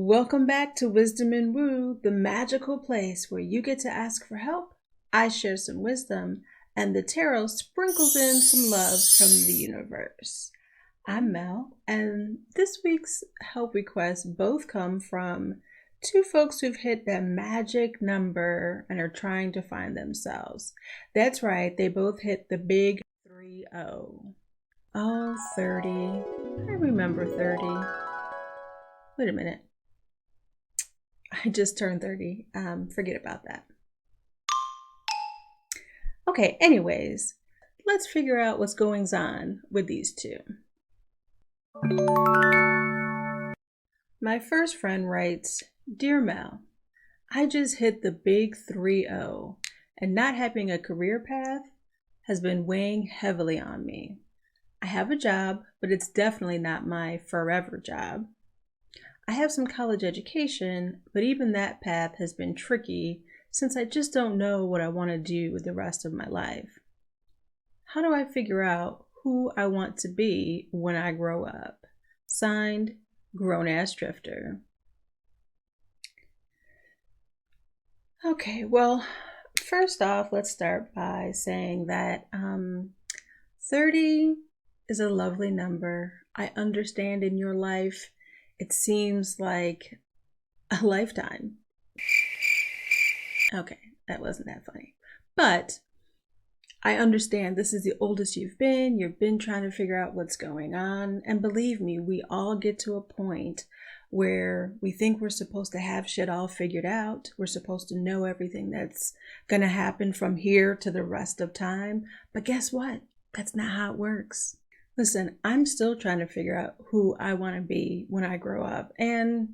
Welcome back to Wisdom and Woo, the magical place where you get to ask for help, I share some wisdom, and the tarot sprinkles in some love from the universe. I'm Mel, and this week's help requests both come from two folks who've hit that magic number and are trying to find themselves. That's right, they both hit the big 30. Oh, 30. I remember 30. Wait a minute. I just turned 30. Forget about that. Okay, anyways, let's figure out what's going on with these two. My first friend writes, Dear Mel, I just hit the big 30, and not having a career path has been weighing heavily on me. I have a job, but it's definitely not my forever job. I have some college education, but even that path has been tricky since I just don't know what I want to do with the rest of my life. How do I figure out who I want to be when I grow up? Signed, Grown-Ass Drifter. Okay, well, first off, let's start by saying that 30 is a lovely number. I understand in your life it seems like a lifetime. Okay, that wasn't that funny. But I understand this is the oldest you've been trying to figure out what's going on. And believe me, we all get to a point where we think we're supposed to have shit all figured out. We're supposed to know everything that's going to happen from here to the rest of time. But guess what? That's not how it works. Listen, I'm still trying to figure out who I want to be when I grow up. And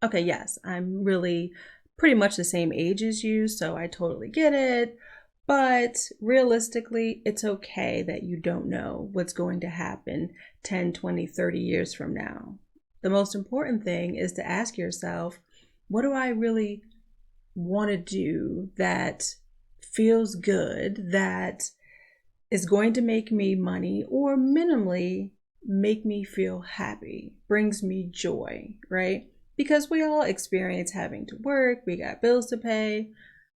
okay, yes, I'm really pretty much the same age as you, so I totally get it. But realistically, it's okay that you don't know what's going to happen 10, 20, 30 years from now. The most important thing is to ask yourself, what do I really want to do that feels good, that is going to make me money or minimally make me feel happy, brings me joy, right? Because we all experience having to work, we got bills to pay,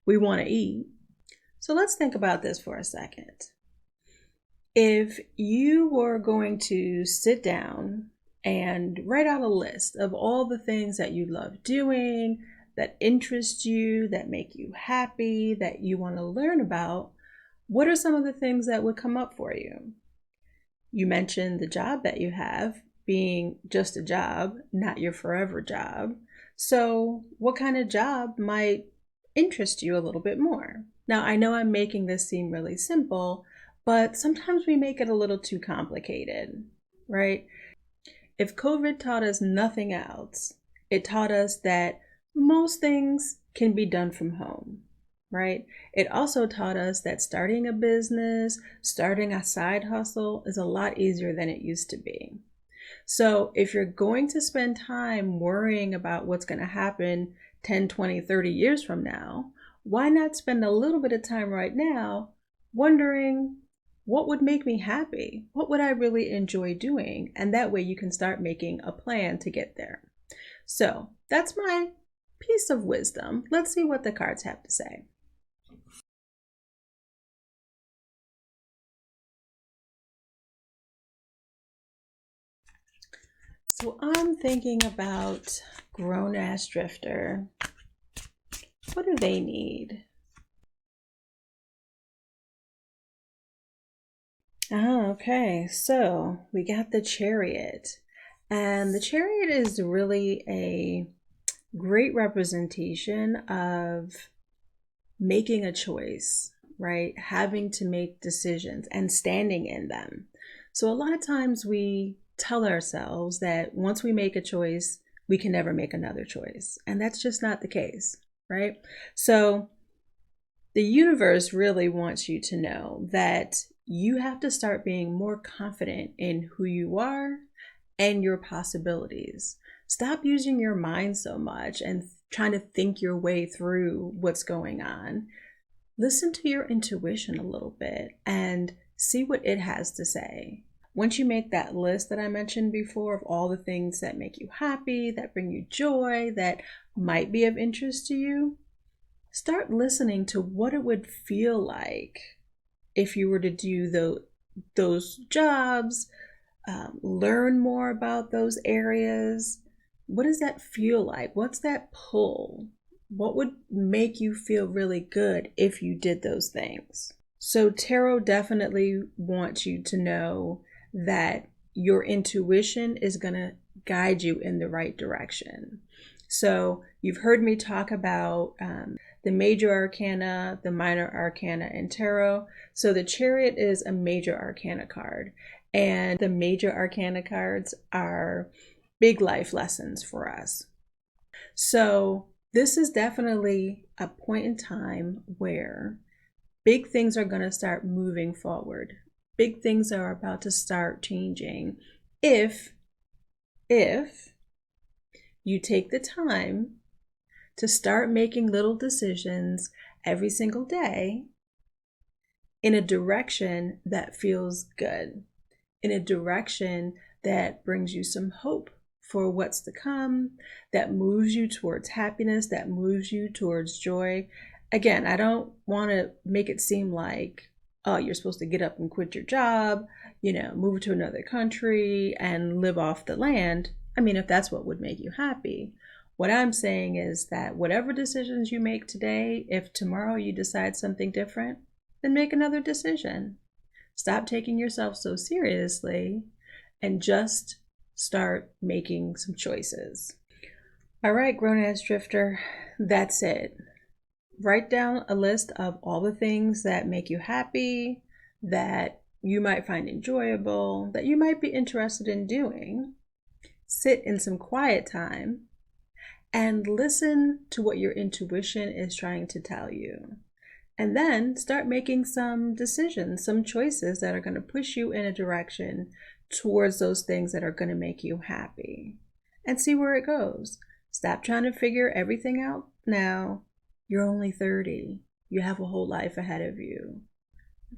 we want to eat. So let's think about this for a second. If you were going to sit down and write out a list of all the things that you love doing, that interest you, that make you happy, that you want to learn about, what are some of the things that would come up for you? You mentioned the job that you have being just a job, not your forever job. So what kind of job might interest you a little bit more? Now, I know I'm making this seem really simple, but sometimes we make it a little too complicated, right? If COVID taught us nothing else, it taught us that most things can be done from home. Right? It also taught us that starting a business, starting a side hustle is a lot easier than it used to be. So if you're going to spend time worrying about what's going to happen 10, 20, 30 years from now, why not spend a little bit of time right now wondering what would make me happy? What would I really enjoy doing? And that way you can start making a plan to get there. So that's my piece of wisdom. Let's see what the cards have to say. So I'm thinking about Grown-Ass Drifter. What do they need? Okay, so we got the Chariot. And the Chariot is really a great representation of making a choice, right? Having to make decisions and standing in them. So a lot of times we tell ourselves that once we make a choice, we can never make another choice. And that's just not the case, right? So the universe really wants you to know that you have to start being more confident in who you are and your possibilities. Stop using your mind so much and trying to think your way through what's going on. Listen to your intuition a little bit and see what it has to say. Once you make that list that I mentioned before of all the things that make you happy, that bring you joy, that might be of interest to you, start listening to what it would feel like if you were to do those jobs, learn more about those areas. What does that feel like? What's that pull? What would make you feel really good if you did those things? So tarot definitely wants you to know that your intuition is going to guide you in the right direction. So you've heard me talk about the major arcana, the minor arcana in tarot. So the Chariot is a major arcana card, and the major arcana cards are big life lessons for us. So this is definitely a point in time where big things are going to start moving forward. Big things are about to start changing if you take the time to start making little decisions every single day in a direction that feels good, in a direction that brings you some hope for what's to come, that moves you towards happiness, that moves you towards joy. Again, I don't want to make it seem like, oh, you're supposed to get up and quit your job, move to another country and live off the land. I mean, if that's what would make you happy. What I'm saying is that whatever decisions you make today, if tomorrow you decide something different, then make another decision. Stop taking yourself so seriously and just start making some choices. All right, grown-ass drifter, that's it. Write down a list of all the things that make you happy, that you might find enjoyable, that you might be interested in doing. Sit in some quiet time and listen to what your intuition is trying to tell you. And then start making some decisions, some choices that are going to push you in a direction towards those things that are going to make you happy. And see where it goes. Stop trying to figure everything out now. You're only 30. You have a whole life ahead of you.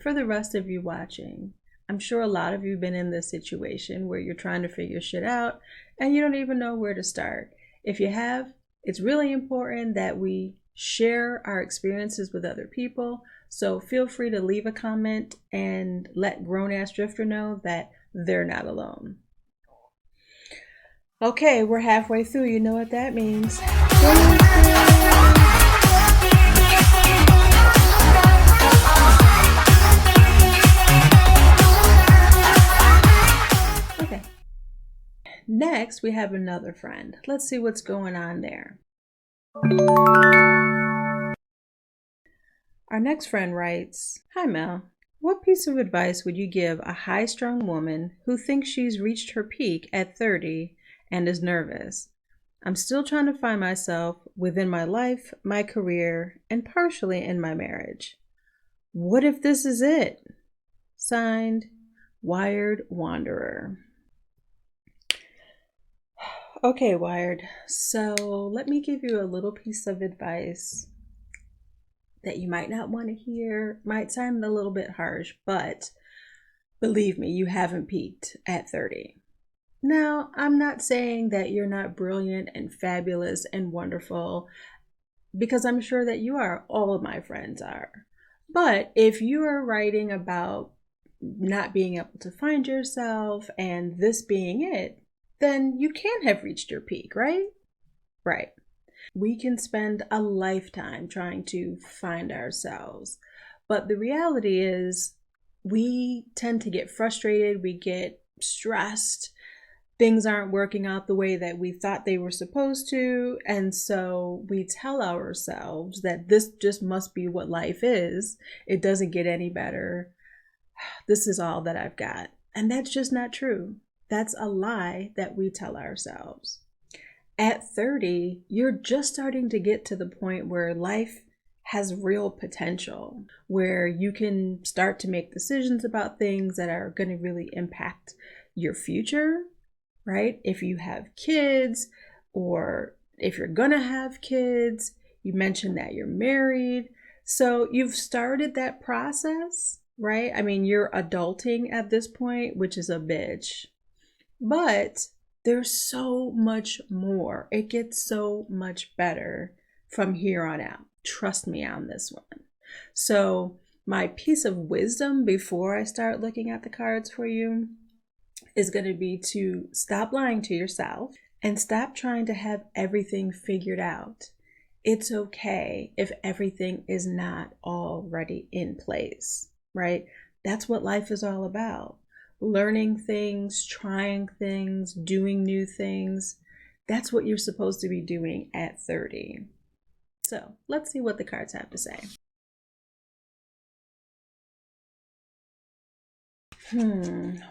For the rest of you watching, I'm sure a lot of you have been in this situation where you're trying to figure shit out and you don't even know where to start. If you have, it's really important that we share our experiences with other people. So feel free to leave a comment and let Grown Ass Drifter know that they're not alone. Okay, we're halfway through. You know what that means. Okay. Next, we have another friend. Let's see what's going on there. Our next friend writes, "Hi Mel, what piece of advice would you give a high-strung woman who thinks she's reached her peak at 30 and is nervous? I'm still trying to find myself within my life, my career, and partially in my marriage. What if this is it?" Signed, Wired Wanderer. Okay, Wired, so let me give you a little piece of advice that you might not want to hear. Might sound a little bit harsh, but believe me, you haven't peaked at 30. Now, I'm not saying that you're not brilliant and fabulous and wonderful, because I'm sure that you are. All of my friends are. But if you are writing about not being able to find yourself and this being it, then you can have reached your peak, right? Right. We can spend a lifetime trying to find ourselves. But the reality is we tend to get frustrated, we get stressed, things aren't working out the way that we thought they were supposed to. And so we tell ourselves that this just must be what life is. It doesn't get any better. This is all that I've got. And that's just not true. That's a lie that we tell ourselves. At 30, you're just starting to get to the point where life has real potential, where you can start to make decisions about things that are going to really impact your future, right? If you have kids, or if you're going to have kids, you mentioned that you're married. So you've started that process right? I mean, you're adulting at this point, which is a bitch. But there's so much more. It gets so much better from here on out. Trust me on this one. So, my piece of wisdom before I start looking at the cards for you is going to be to stop lying to yourself and stop trying to have everything figured out. It's okay if everything is not already in place, right? That's what life is all about. Learning things, trying things, doing new things. That's what you're supposed to be doing at 30. So let's see what the cards have to say.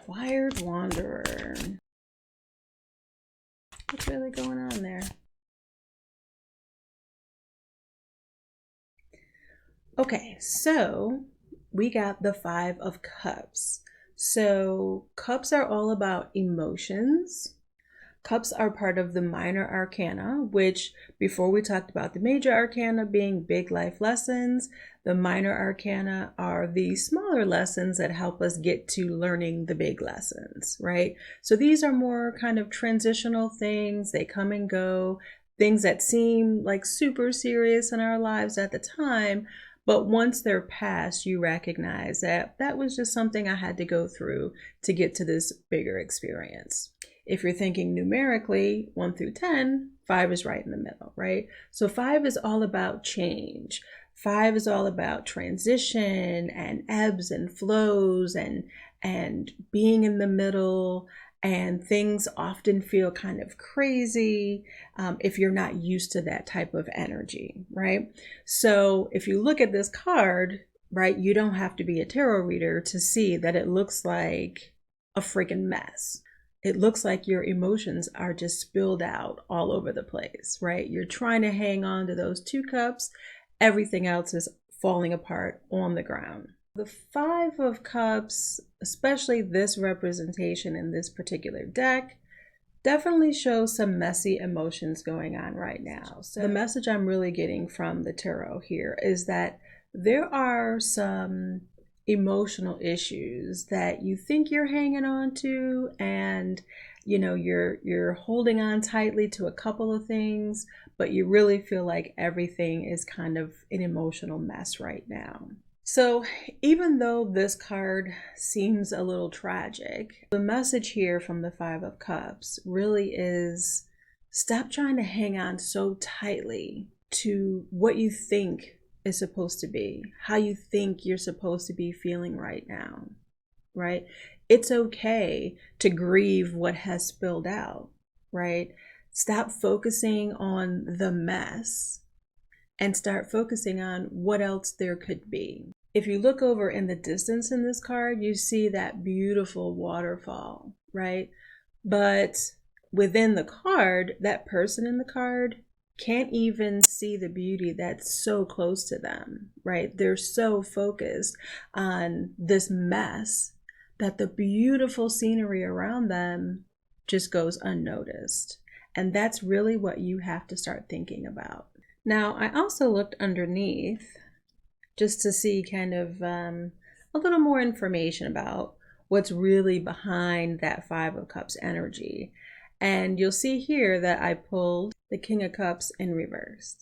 Wired Wanderer. What's really going on there? Okay, so we got the Five of Cups. So cups are all about emotions. Cups are part of the minor arcana, which before we talked about the major arcana being big life lessons, the minor arcana are the smaller lessons that help us get to learning the big lessons, right? So these are more kind of transitional things. They come and go, things that seem like super serious in our lives at the time. But once they're past, you recognize that that was just something I had to go through to get to this bigger experience. If you're thinking numerically, 1 through 10, 5 is right in the middle, right? So 5 is all about change. 5 is all about transition and ebbs and flows and being in the middle. And things often feel kind of crazy if you're not used to that type of energy, right? So if you look at this card, right, you don't have to be a tarot reader to see that it looks like a freaking mess. It looks like your emotions are just spilled out all over the place, right? You're trying to hang on to those 2 cups. Everything else is falling apart on the ground. The Five of Cups, especially this representation in this particular deck, definitely shows some messy emotions going on right now. So the message I'm really getting from the tarot here is that there are some emotional issues that you think you're hanging on to, and you know you're holding on tightly to a couple of things, but you really feel like everything is kind of an emotional mess right now. So even though this card seems a little tragic, the message here from the Five of Cups really is stop trying to hang on so tightly to what you think is supposed to be, how you think you're supposed to be feeling right now, right? It's okay to grieve what has spilled out, right? Stop focusing on the mess and start focusing on what else there could be. If you look over in the distance in this card, you see that beautiful waterfall, right? But within the card, that person in the card can't even see the beauty that's so close to them, right? They're so focused on this mess that the beautiful scenery around them just goes unnoticed. And that's really what you have to start thinking about. Now, I also looked underneath just to see kind of a little more information about what's really behind that Five of Cups energy. And you'll see here that I pulled the King of Cups in reverse.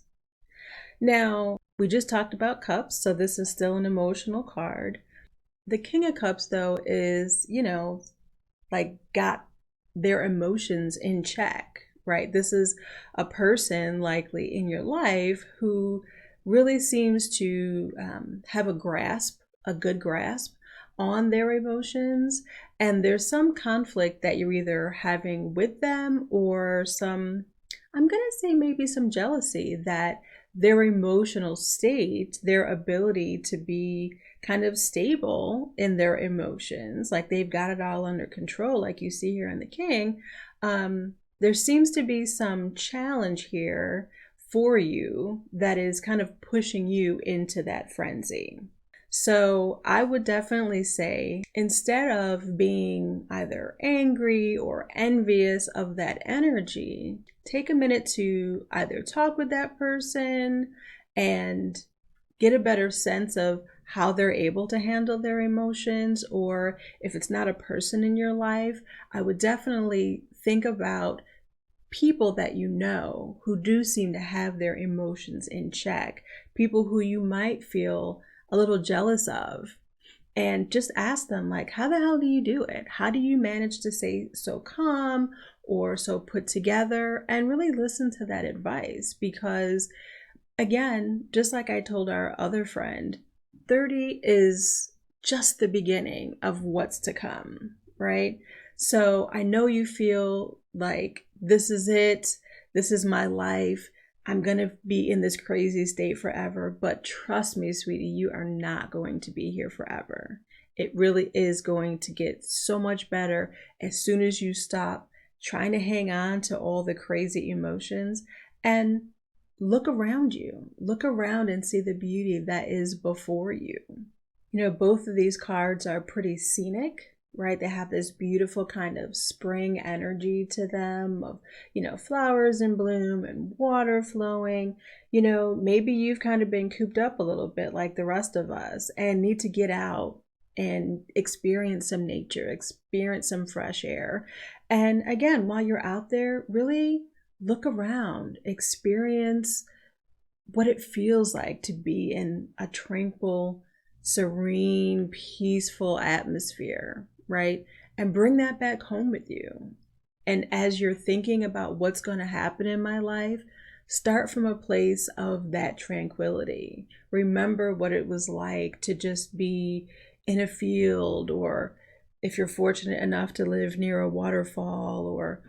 Now, we just talked about cups, so this is still an emotional card. The King of Cups, though, is, you know, like got their emotions in check, right? This is a person likely in your life who really seems to have a good grasp on their emotions, and there's some conflict that you're either having with them or some, I'm gonna say maybe some jealousy that their emotional state, their ability to be kind of stable in their emotions, like they've got it all under control, like you see here in the King, there seems to be some challenge here for you that is kind of pushing you into that frenzy. So I would definitely say, instead of being either angry or envious of that energy, take a minute to either talk with that person and get a better sense of how they're able to handle their emotions, or if it's not a person in your life, I would definitely think about people that you know who do seem to have their emotions in check, people who you might feel a little jealous of, and just ask them, like, how the hell do you do it? How do you manage to stay so calm or so put together? And really listen to that advice, because again, just like I told our other friend, 30 is just the beginning of what's to come, right? So I know you feel like this is it, this is my life, I'm going to be in this crazy state forever. But trust me, sweetie, you are not going to be here forever. It really is going to get so much better as soon as you stop trying to hang on to all the crazy emotions and look around you. Look around and see the beauty that is before you. You know, both of these cards are pretty scenic, right? They have this beautiful kind of spring energy to them of, flowers in bloom and water flowing. Maybe you've kind of been cooped up a little bit like the rest of us and need to get out and experience some nature, experience some fresh air. And again, while you're out there, really look around, experience what it feels like to be in a tranquil, serene, peaceful atmosphere, right? And bring that back home with you. And as you're thinking about what's going to happen in my life, start from a place of that tranquility. Remember what it was like to just be in a field, or if you're fortunate enough to live near a waterfall, or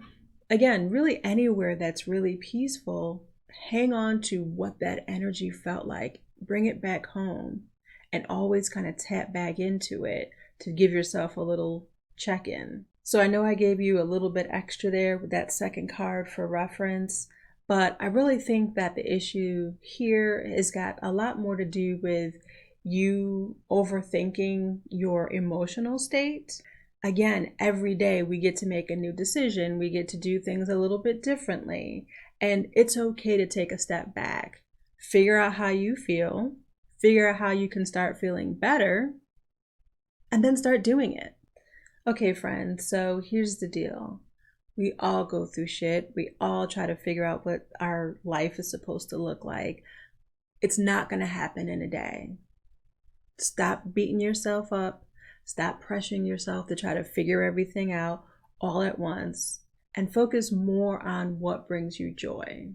again, really anywhere that's really peaceful. Hang on to what that energy felt like. Bring it back home and always kind of tap back into it to give yourself a little check-in. So I know I gave you a little bit extra there with that second card for reference, but I really think that the issue here has got a lot more to do with you overthinking your emotional state. Again, every day we get to make a new decision. We get to do things a little bit differently. And it's okay to take a step back. Figure out how you feel. Figure out how you can start feeling better. And then start doing it. Okay, friends, so here's the deal. We all go through shit. We all try to figure out what our life is supposed to look like. It's not going to happen in a day. Stop beating yourself up. Stop pressuring yourself to try to figure everything out all at once, and focus more on what brings you joy.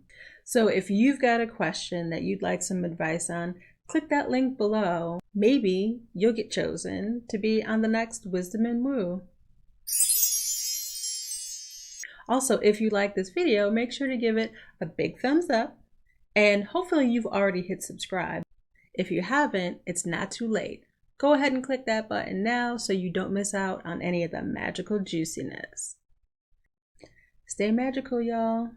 So if you've got a question that you'd like some advice on, click that link below. Maybe you'll get chosen to be on the next Wisdom and Woo. Also, if you like this video, make sure to give it a big thumbs up, and hopefully you've already hit subscribe. If you haven't, it's not too late. Go ahead and click that button now so you don't miss out on any of the magical juiciness. Stay magical, y'all.